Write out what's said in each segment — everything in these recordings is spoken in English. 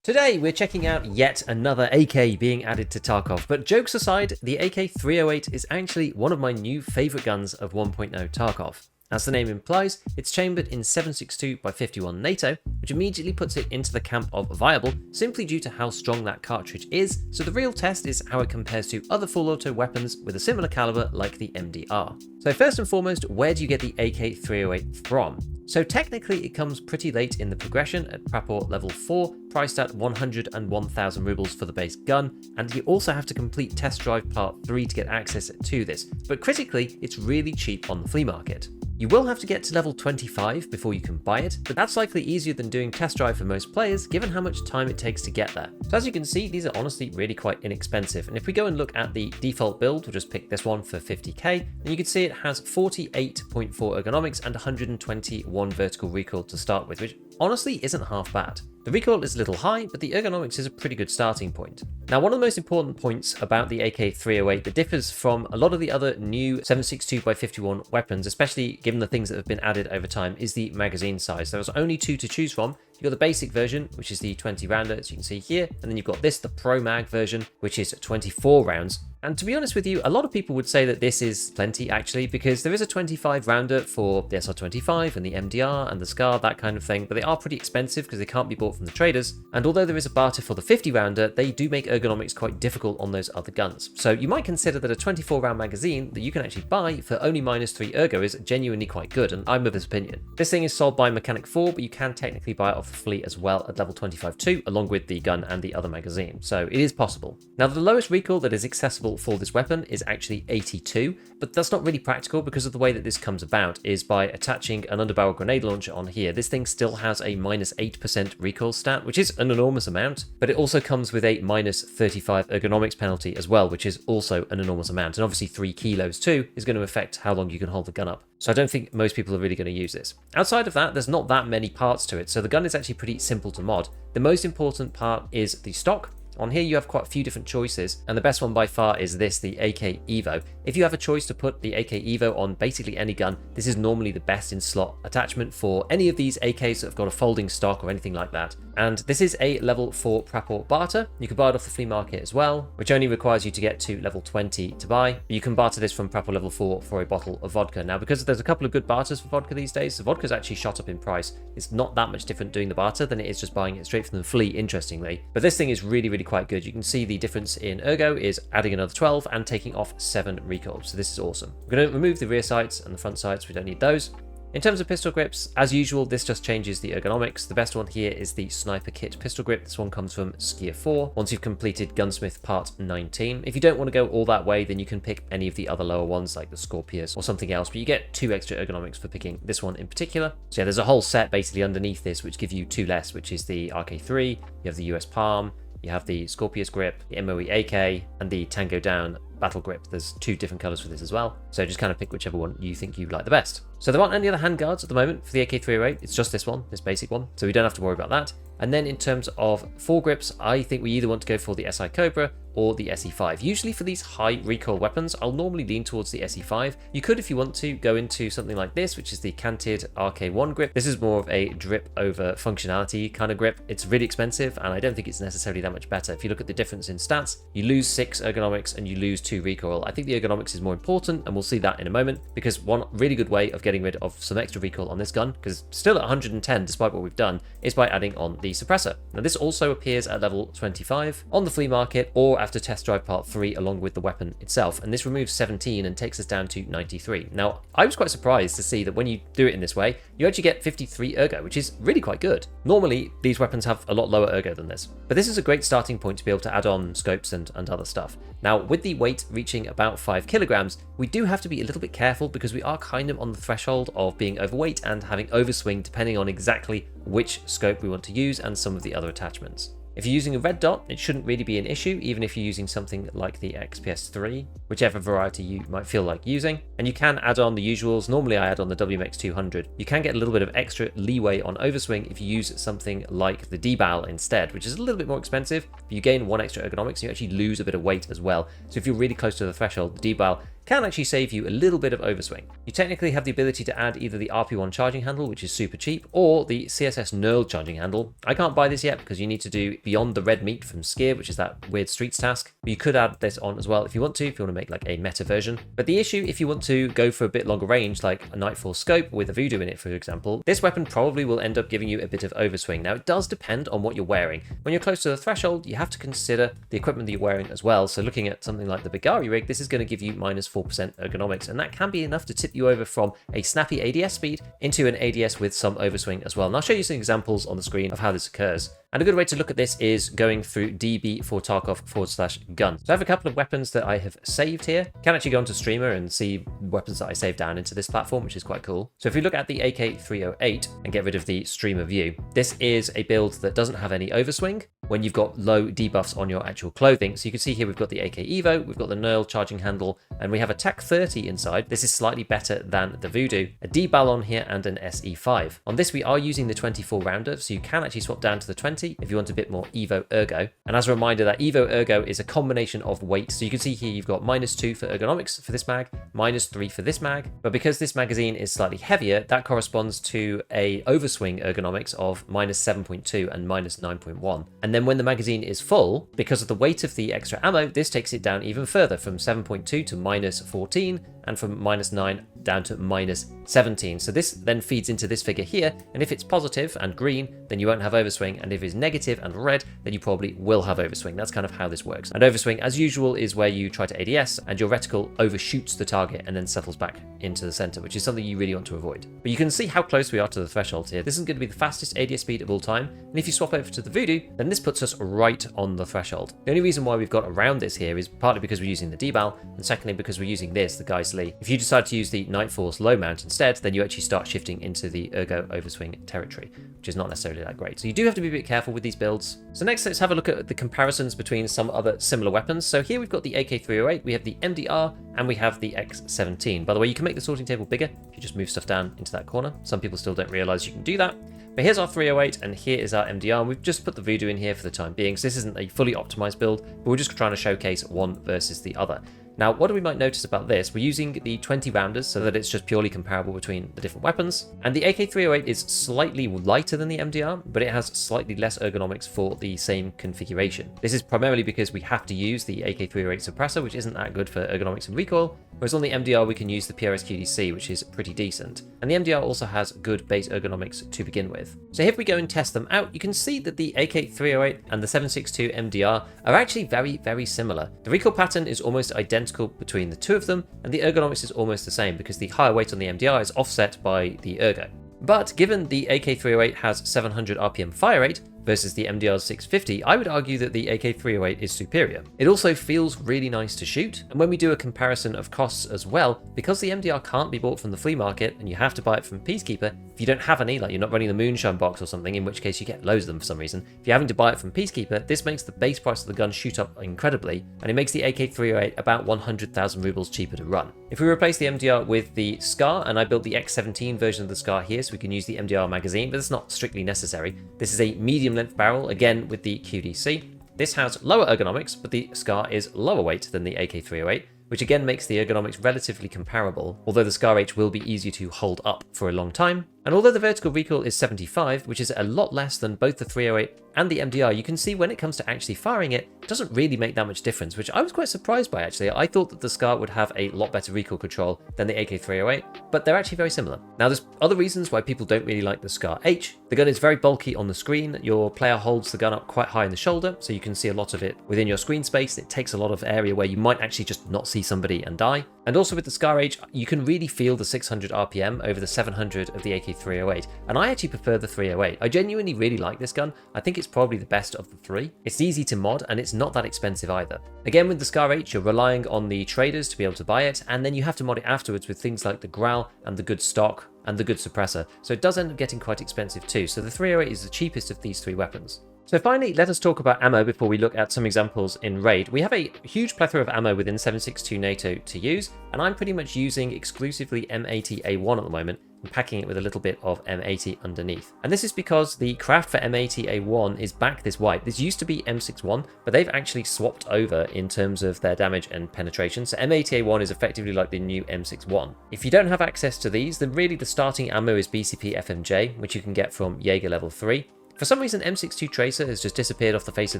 Today we're checking out yet another AK being added to Tarkov, but jokes aside, the AK-308 is actually one of my new favourite guns of 1.0 Tarkov. As the name implies, it's chambered in 7.62 by 51 NATO, which immediately puts it into the camp of viable simply due to how strong that cartridge is, so the real test is how it compares to other full auto weapons with a similar caliber like the MDR. So first and foremost, where do you get the AK-308 from? So technically it comes pretty late in the progression at Prapor level 4, priced at 101,000 rubles for the base gun, and you also have to complete test drive part 3 to get access to this, but critically it's really cheap on the flea market. You will have to get to level 25 before you can buy it, but that's likely easier than doing test drive for most players given how much time it takes to get there. So as you can see, these are honestly really quite inexpensive, and if we go and look at the default build, we'll just pick this one for 50k, and you can see it has 48.4 ergonomics and 121 vertical recoil to start with, which honestly isn't half bad. The recoil is a little high, but the ergonomics is a pretty good starting point. Now, one of the most important points about the AK-308 that differs from a lot of the other new 7.62 by 51 weapons, especially given the things that have been added over time, is the magazine size. There's only two to choose from. You've got the basic version, which is the 20 rounder, as you can see here, and then you've got this, the Pro Mag version, which is 24 rounds. And to be honest with you, a lot of people would say that this is plenty actually, because there is a 25 rounder for the SR25 and the MDR and the SCAR, that kind of thing, but they are pretty expensive because they can't be bought from the traders. And although there is a barter for the 50 rounder, they do make ergonomics quite difficult on those other guns. So you might consider that a 24 round magazine that you can actually buy for only -3 ergo is genuinely quite good, and I'm of this opinion. This thing is sold by Mechanic 4, but you can technically buy it off the fleet as well at level 25 too, along with the gun and the other magazine. So it is possible. Now, the lowest recoil that is accessible for this weapon is actually 82, but that's not really practical because of the way that this comes about is by attaching an underbarrel grenade launcher on here. This thing still has a -8% recoil stat, which is an enormous amount, but it also comes with a -35 ergonomics penalty as well, which is also an enormous amount, and obviously 3 kilos too is going to affect how long you can hold the gun up. So I don't think most people are really going to use this. Outside of that, there's not that many parts to it, so the gun is actually pretty simple to mod. The most important part is the stock. On here you have quite a few different choices, and the best one by far is this, the AK Evo. If you have a choice to put the AK Evo on basically any gun, this is normally the best in slot attachment for any of these AKs that have got a folding stock or anything like that. And this is a level 4 Prapor barter. You can buy it off the flea market as well, which only requires you to get to level 20 to buy. But you can barter this from Prapor level 4 for a bottle of vodka. Now, because there's a couple of good barters for vodka these days, the vodka's actually shot up in price. It's not that much different doing the barter than it is just buying it straight from the flea, interestingly. But this thing is really quite good. You can see the difference in ergo is adding another 12 and taking off 7 recoil. So this is awesome. We're going to remove the rear sights and the front sights. We don't need those. In terms of pistol grips, as usual, this just changes the ergonomics. The best one here is the Sniper Kit pistol grip. This one comes from Skier 4 once you've completed Gunsmith Part 19. If you don't want to go all that way, then you can pick any of the other lower ones like the Scorpius or something else, but you get 2 extra ergonomics for picking this one in particular. So yeah, there's a whole set basically underneath this which give you 2 less, which is the RK3, you have the US Palm, you have the Scorpius grip, the MOE AK, and the Tango Down battle grip. There's 2 different colors for this as well, so just kind of pick whichever one you think you like the best. So there aren't any other handguards at the moment for the AK-308, it's just this one, this basic one, so we don't have to worry about that. And then in terms of foregrips, I think we either want to go for the SI Cobra or the SE5. Usually for these high recoil weapons, I'll normally lean towards the SE5. You could, if you want to, go into something like this, which is the canted RK1 grip. This is more of a drip over functionality kind of grip. It's really expensive, and I don't think it's necessarily that much better. If you look at the difference in stats, you lose 6 ergonomics and you lose 2 recoil. I think the ergonomics is more important, and we'll see that in a moment, because one really good way of getting rid of some extra recoil on this gun, because still at 110 despite what we've done, is by adding on the suppressor. Now this also appears at level 25 on the flea market or after test drive part 3 along with the weapon itself, and this removes 17 and takes us down to 93. Now I was quite surprised to see that when you do it in this way, you actually get 53 ergo, which is really quite good. Normally these weapons have a lot lower ergo than this, but this is a great starting point to be able to add on scopes and other stuff. Now with the weight reaching about 5 kilograms, we do have to be a little bit careful because we are kind of on the threshold of being overweight and having overswing depending on exactly which scope we want to use and some of the other attachments. If you're using a red dot, it shouldn't really be an issue, even if you're using something like the XPS3, whichever variety you might feel like using. And you can add on the usuals. Normally I add on the WMX200. You can get a little bit of extra leeway on overswing if you use something like the D-Bal instead, which is a little bit more expensive, but you gain 1 extra ergonomics and you actually lose a bit of weight as well. So if you're really close to the threshold, the D-Bal can actually save you a little bit of overswing. You technically have the ability to add either the RP1 charging handle, which is super cheap, or the CSS knurled charging handle. I can't buy this yet because you need to do Beyond the Red Meat from Skier, which is that weird streets task. But you could add this on as well if you want to make like a meta version. But the issue, if you want to go for a bit longer range, like a Nightfall scope with a Voodoo in it, for example, this weapon probably will end up giving you a bit of overswing. Now, it does depend on what you're wearing. When you're close to the threshold, you have to consider the equipment that you're wearing as well. So looking at something like the Bigari rig, this is going to give you minus 4% ergonomics, and that can be enough to tip you over from a snappy ADS speed into an ADS with some overswing as well. And I'll show you some examples on the screen of how this occurs. And a good way to look at this is going through DB for Tarkov/gun. So I have a couple of weapons that I have saved here. You can actually go onto Streamer and see weapons that I saved down into this platform, which is quite cool. So if we look at the AK-308 and get rid of the Streamer view, this is a build that doesn't have any overswing when you've got low debuffs on your actual clothing. So you can see here we've got the AK Evo, we've got the knurl charging handle, and we have a TAC 30 inside. This is slightly better than the Voodoo, a D-Bal on here, and an SE5. On this we are using the 24 rounder, so you can actually swap down to the 20 if you want a bit more Evo Ergo. And as a reminder, that Evo Ergo is a combination of weight. So you can see here you've got -2 for ergonomics for this mag, -3 for this mag. But because this magazine is slightly heavier, that corresponds to a overswing ergonomics of -7.2 and -9.1. And then when the magazine is full, because of the weight of the extra ammo, this takes it down even further from 7.2 to -14, and from -9 down to -17. So this then feeds into this figure here, and if it's positive and green, then you won't have overswing, and if it's negative and red, then you probably will have overswing. That's kind of how this works. And overswing, as usual, is where you try to ADS and your reticle overshoots the target and then settles back into the center, which is something you really want to avoid. But you can see how close we are to the threshold here. This is going to be the fastest ADS speed of all time, and if you swap over to the Voodoo, then this puts us right on the threshold. The only reason why we've got around this here is partly because we're using the D-Bal, and secondly because we're using this, the Geissele. If you decide to use the Nightforce low mount instead, then you actually start shifting into the ergo overswing territory, which is not necessarily that great. So you do have to be a bit careful with these builds. So next, let's have a look at the comparisons between some other similar weapons. So here we've got the AK-308, we have the MDR, and we have the X17. By the way, you can make the sorting table bigger if you just move stuff down into that corner. Some people still don't realize you can do that. But here's our 308 and here is our MDR, and we've just put the Voodoo in here for the time being, so this isn't a fully optimized build, but we're just trying to showcase one versus the other. Now, what we might notice about this, we're using the 20 rounders so that it's just purely comparable between the different weapons. And the AK-308 is slightly lighter than the MDR, but it has slightly less ergonomics for the same configuration. This is primarily because we have to use the AK-308 suppressor, which isn't that good for ergonomics and recoil, whereas on the MDR we can use the PRS QDC, which is pretty decent. And the MDR also has good base ergonomics to begin with. So if we go and test them out, you can see that the AK-308 and the 7.62 MDR are actually very, very similar. The recoil pattern is almost identical between the two of them, and the ergonomics is almost the same because the higher weight on the MDR is offset by the ergo. But given the AK-308 has 700 RPM fire rate versus the MDR's 650, I would argue that the AK-308 is superior. It also feels really nice to shoot, and when we do a comparison of costs as well, because the MDR can't be bought from the flea market and you have to buy it from Peacekeeper, if you don't have any, like you're not running the Moonshine box or something, in which case you get loads of them for some reason, if you're having to buy it from Peacekeeper, this makes the base price of the gun shoot up incredibly, and it makes the AK-308 about 100,000 rubles cheaper to run. If we replace the MDR with the SCAR, and I built the X17 version of the SCAR here so we can use the MDR magazine, but it's not strictly necessary. This is a medium length barrel, again with the QDC. This has lower ergonomics, but the SCAR is lower weight than the AK-308, which again makes the ergonomics relatively comparable, although the SCAR H will be easier to hold up for a long time. And although the vertical recoil is 75, which is a lot less than both the 308 and the MDR, you can see when it comes to actually firing it, it doesn't really make that much difference, which I was quite surprised by actually. I thought that the SCAR would have a lot better recoil control than the AK-308, but they're actually very similar. Now there's other reasons why people don't really like the SCAR H. The gun is very bulky on the screen. Your player holds the gun up quite high in the shoulder, so you can see a lot of it within your screen space. It takes a lot of area where you might actually just not see somebody and die. And also with the SCAR H, you can really feel the 600 RPM over the 700 of the AK-308, and I actually prefer the 308. I genuinely really like this gun. I think it's probably the best of the three. It's easy to mod, and it's not that expensive either. Again, with the SCAR H, you're relying on the traders to be able to buy it, and then you have to mod it afterwards with things like the growl and the good stock and the good suppressor, so it does end up getting quite expensive too. So the 308 is the cheapest of these three weapons. So finally, let us talk about ammo before we look at some examples in Raid. We have a huge plethora of ammo within 7.62 NATO to use, and I'm pretty much using exclusively M80A1 at the moment, and packing it with a little bit of M80 underneath. And this is because the craft for M80A1 is back this wipe. This used to be M61, but they've actually swapped over in terms of their damage and penetration. So M80A1 is effectively like the new M61. If you don't have access to these, then really the starting ammo is BCP FMJ, which you can get from Jaeger level 3. For some reason, M62 Tracer has just disappeared off the face of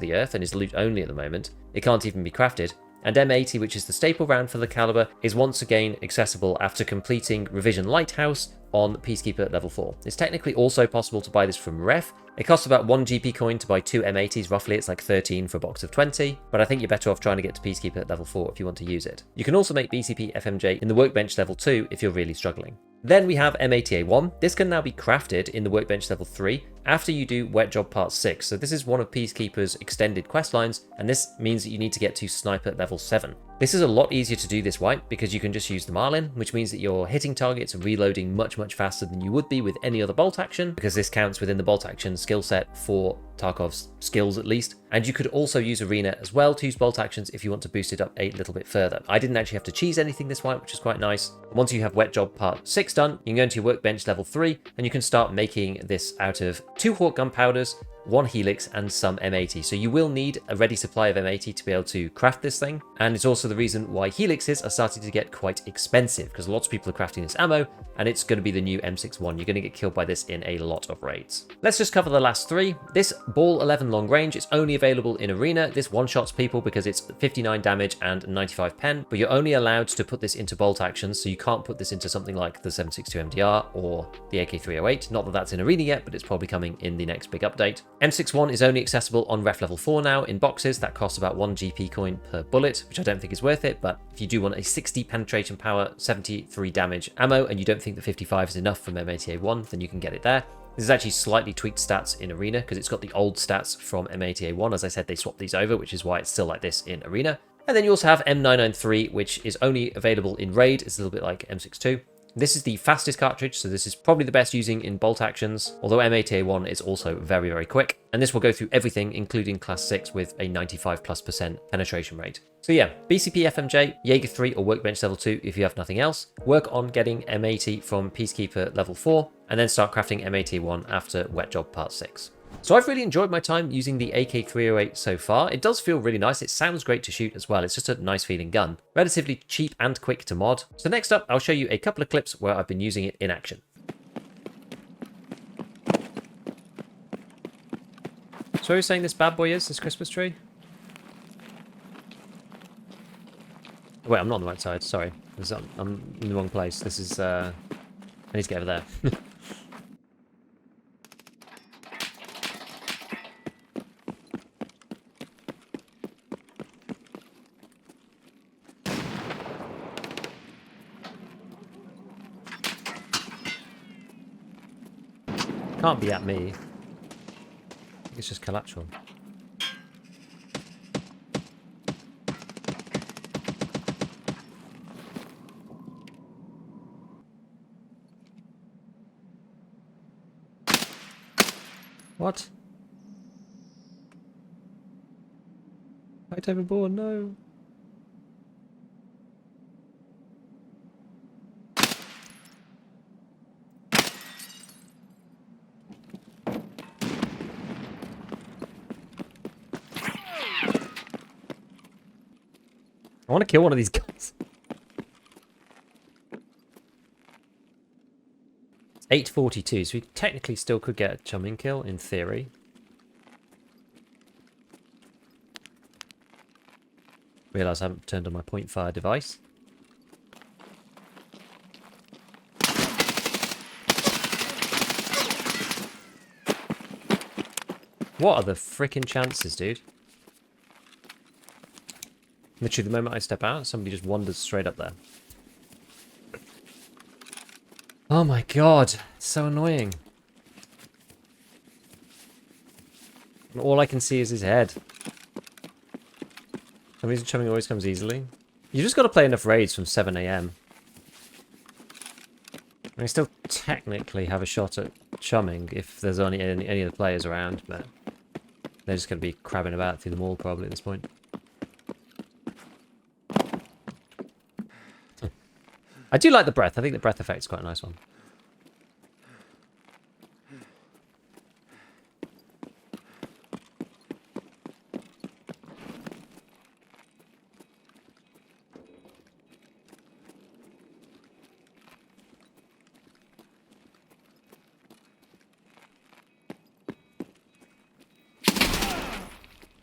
the earth and is loot only at the moment. It can't even be crafted. And M80, which is the staple round for the caliber, is once again accessible after completing Revision Lighthouse on Peacekeeper level 4. It's technically also possible to buy this from Ref. It costs about 1 GP coin to buy 2 M80s, roughly it's like 13 for a box of 20, but I think you're better off trying to get to Peacekeeper level 4 if you want to use it. You can also make BCP FMJ in the Workbench level 2 if you're really struggling. Then we have M80A1. This can now be crafted in the Workbench level 3 after you do Wet Job Part 6. So this is one of Peacekeeper's extended quest lines, and this means that you need to get to Sniper level 7. This is a lot easier to do this wipe because you can just use the Marlin, which means that you're hitting targets and reloading much faster than you would be with any other bolt action, because this counts within the bolt action skill set for Tarkov's skills at least. And you could also use Arena as well to use bolt actions if you want to boost it up a little bit further. I didn't actually have to cheese anything this wipe, which is quite nice. Once you have Wet Job Part 6 done, you can go into your Workbench level 3 and you can start making this out of 2 Hawk gunpowders, 1 Helix and some M80. So you will need a ready supply of M80 to be able to craft this thing. And it's also the reason why Helixes are starting to get quite expensive, because lots of people are crafting this ammo and it's going to be the new M61. You're going to get killed by this in a lot of raids. Let's just cover the last 3. This Ball 11 long range is only available in Arena. This one-shots people because it's 59 damage and 95 pen, but you're only allowed to put this into bolt actions, so you can't put this into something like the 7.62 MDR or the AK-308. Not that that's in Arena yet, but it's probably coming in the next big update. M61 is only accessible on Ref level 4 now in boxes. That costs about 1 GP coin per bullet, which I don't think is worth it, but if you do want a 60 penetration power, 73 damage ammo, and you don't think that 55 is enough from M80A1, then you can get it there. This is actually slightly tweaked stats in Arena because it's got the old stats from M80A1. As I said, they swapped these over, which is why it's still like this in Arena. And then you also have M993, which is only available in Raid. It's a little bit like M62. This is the fastest cartridge, so this is probably the best using in bolt actions, although M80A1 is also very quick. And this will go through everything, including class 6 with a 95+% penetration rate. So yeah, BCP FMJ, Jaeger 3 or Workbench level 2 if you have nothing else. Work on getting M80 from Peacekeeper level 4, and then start crafting M80A1 after Wet Job Part 6. So I've really enjoyed my time using the AK-308 so far. It does feel really nice. It sounds great to shoot as well. It's just a nice feeling gun. Relatively cheap and quick to mod. So next up, I'll show you a couple of clips where I've been using it in action. So you're saying this bad boy is, this Christmas tree? Wait, I'm not on the right side, sorry. I'm in the wrong place. This is, I need to get over there. Can't be at me. I think it's just collateral. What? Right overboard, no. I want to kill one of these guys. 842, so we technically still could get a chumming kill, in theory. Realise I haven't turned on my point fire device. What are the frickin' chances, dude? Literally, the moment I step out, somebody just wanders straight up there. Oh my god, it's so annoying. And all I can see is his head. For some reason, chumming always comes easily. You just got to play enough raids from 7 AM. I still technically have a shot at chumming if there's only any of the players around, but They're just going to be crabbing about through the mall probably at this point. I do like the breath. I think the breath effect is quite a nice one.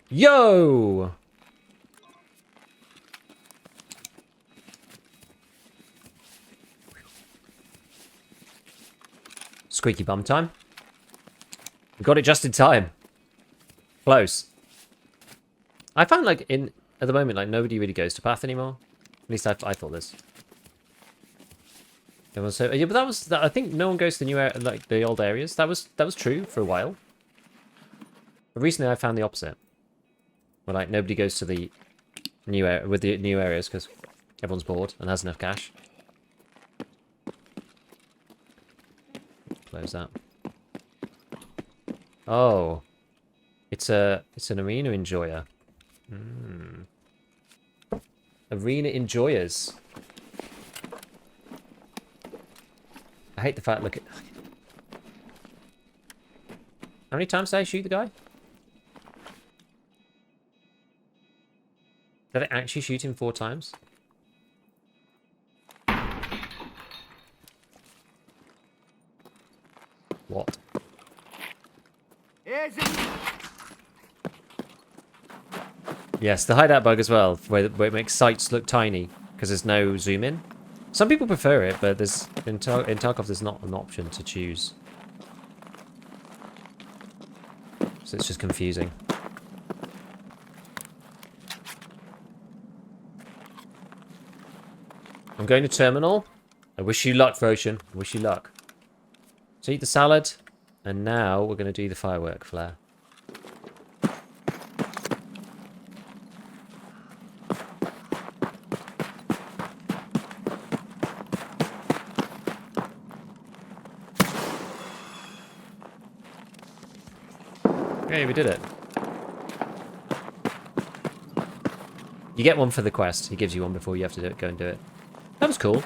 Yo! Squeaky bum time. We got it just in time. Close. I found like at the moment like nobody really goes to path anymore. At least I thought this. Everyone's so yeah, but I think no one goes to the new like the old areas. That was true for a while. But recently I found the opposite. Where like nobody goes to the new areas because everyone's bored and has enough cash. Close that. Oh, it's an arena enjoyer. Arena enjoyers. I hate the fact. Look at how many times did I shoot the guy? Did I actually shoot him 4 times? What? Yes, the hideout bug as well, where it makes sites look tiny because there's no zoom in. Some people prefer it, but there's in Tarkov there's not an option to choose, so it's just confusing. I'm going to terminal. I wish you luck, Roshan. I wish you luck. So eat the salad, and now we're going to do the firework flare. Hey, we did it. You get one for the quest. He gives you one before you have to go and do it. That was cool.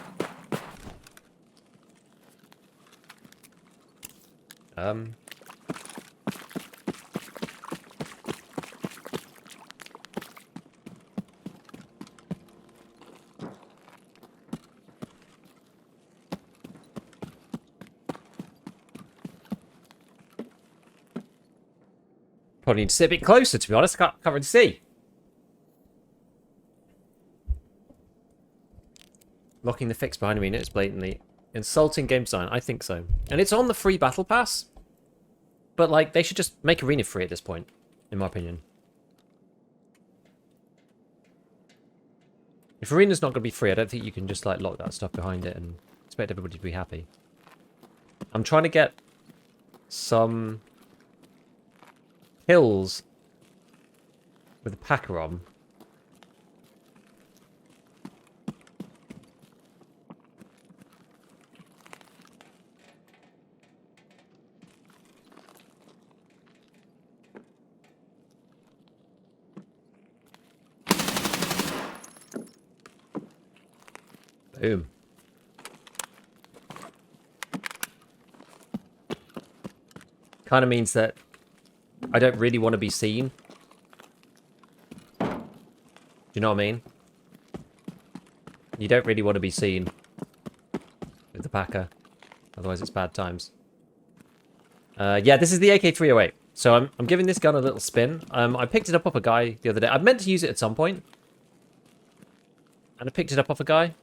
Probably need to sit a bit closer, to be honest. I can't really see. Locking the fix behind me, it's blatantly insulting game design. I think so. And it's on the free battle pass. But, like, they should just make arena free at this point, in my opinion. If arena's not going to be free, I don't think you can just, like, lock that stuff behind it and expect everybody to be happy. I'm trying to get some hills with a packer on. Boom. Kind of means that I don't really want to be seen. Do you know what I mean? You don't really want to be seen with the packer. Otherwise it's bad times. Yeah, this is the AK-308. So I'm giving this gun a little spin. I picked it up off a guy the other day. I meant to use it at some point. And I picked it up off a guy.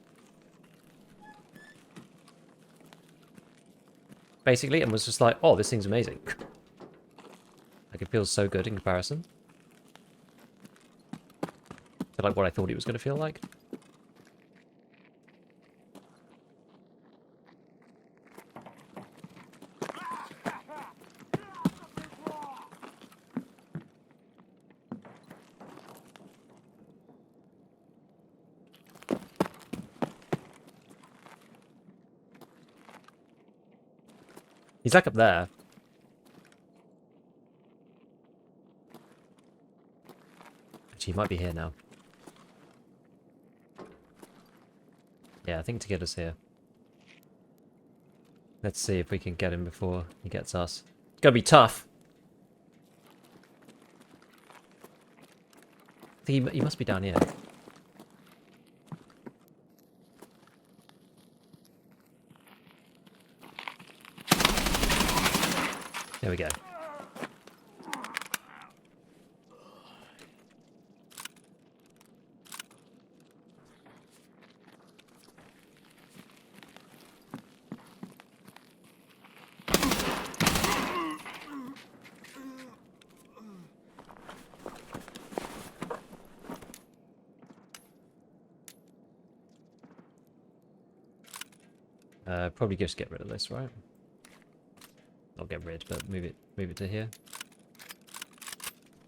Basically, and was just like, oh, this thing's amazing. Like, it feels so good in comparison to like what I thought it was going to feel like. He's like up there. Actually, he might be here now. Yeah, I think to get us here. Let's see if we can get him before he gets us. It's gonna be tough. I think he must be down here. There we go. Probably just get rid of this, right? Not get rid, but move it to here.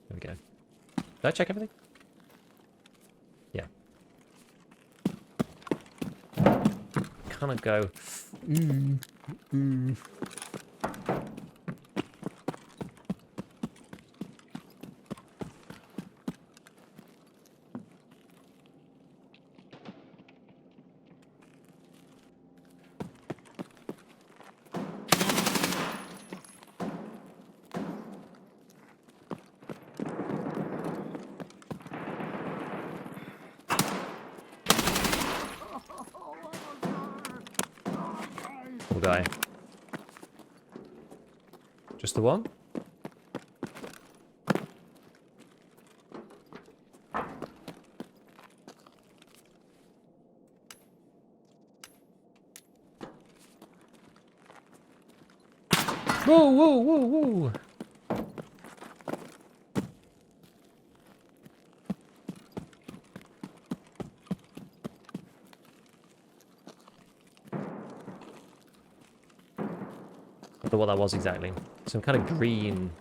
There we go. Did I check everything? Yeah. Kind of go. Poor guy. Just the one? Whoa, whoa, whoa, whoa! I don't know what that was exactly. Some kind of green.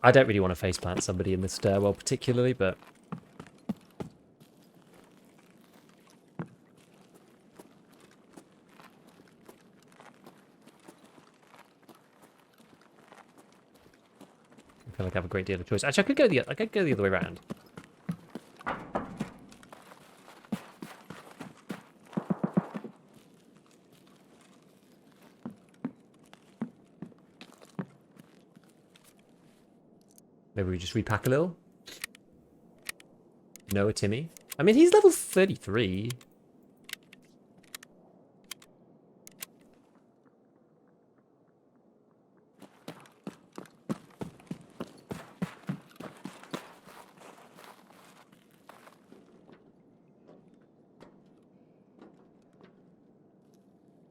I don't really want to faceplant somebody in the stairwell particularly, but I feel like I have a great deal of choice. Actually, I could go the other way around. Maybe we just repack a little. Noah Timmy. I mean, he's level 33.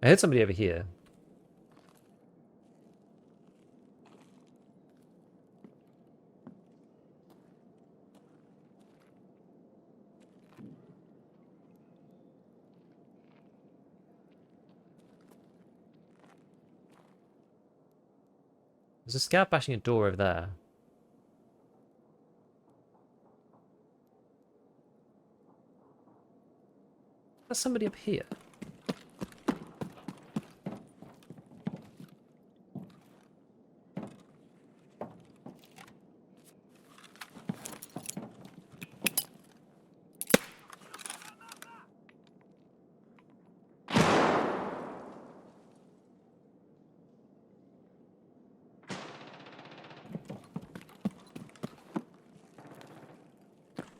I heard somebody over here. There's a scout bashing a door over there. There's somebody up here.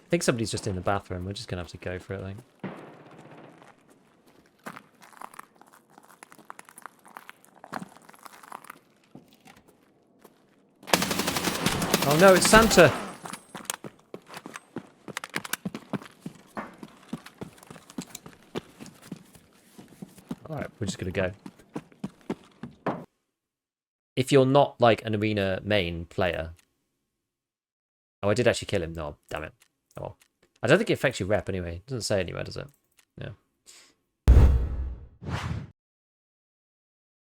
I think somebody's just in the bathroom. We're just going to have to go for it, I think. Oh no, it's Santa! Alright, we're just going to go. If you're not like an arena main player... Oh, I did actually kill him. No, damn it. Oh well. I don't think it affects your rep anyway. It doesn't say anywhere, does it? Yeah.